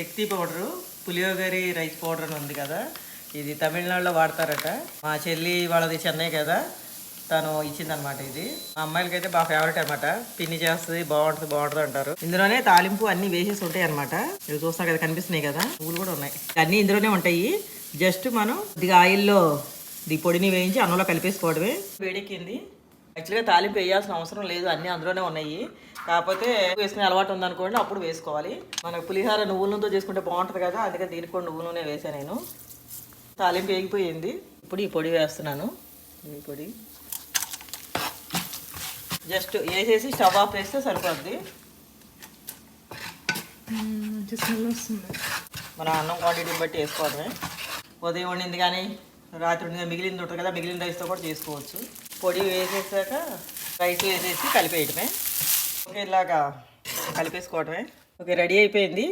శక్తి powder puliyogare rice powder అని ఉంది కదా, ఇది తమిళనాడులో వాడతారట. మా చెల్లి వాళ్ళది చెన్నై కదా, తను ఇచ్చిందనమాట. ఇది మా అమ్మాయిలకి అయితే బాగా ఫేవరెట్ అనమాట. పిన్ని చేస్తుంది, బాగుంటుంది అంటారు. ఇందులోనే తాలింపు అన్ని వేసేసి ఉంటాయి అనమాట. ఇవి చూస్తున్నా కదా, కనిపిస్తున్నాయి కదా, పువ్వులు కూడా ఉన్నాయి. అన్నీ ఇందులోనే ఉంటాయి. జస్ట్ మనం ఇది ఆయిల్లో ఈ పొడిని వేయించి అన్నంలో కలిపేసుకోవడమే. వేడెక్కింది. యాక్చువల్గా తాలింపు వేయాల్సిన అవసరం లేదు, అన్నీ అందులోనే ఉన్నాయి. కాకపోతే వేసుకునే అలవాటు ఉందనుకోండి, అప్పుడు వేసుకోవాలి. మనకు పులిహార నువ్వుల నూనెతో చేసుకుంటే బాగుంటుంది కదా, అందుకని దీనికి కూడా నువ్వుల నూనె వేసాను నేను. తాలింపు వేగిపోయింది. ఇప్పుడు ఈ పొడి వేస్తున్నాను. ఈ పొడి జస్ట్ వేసేసి స్టవ్ ఆఫ్ వేస్తే సరిపోద్ది. మన అన్నం క్వాంటిటీని బట్టి వేసుకోవడమే. ఉదయం వండింది కానీ రాత్రి వండింది మిగిలింది ఉంటుంది కదా, మిగిలిన రైస్తో కూడా చేసుకోవచ్చు. పొడి వేసేసాక రైస్ వేసేసి కలిపేయటమే. ఓకే, ఇలాగా కలిపేసుకోవటమే. ఓకే, రెడీ అయిపోయింది.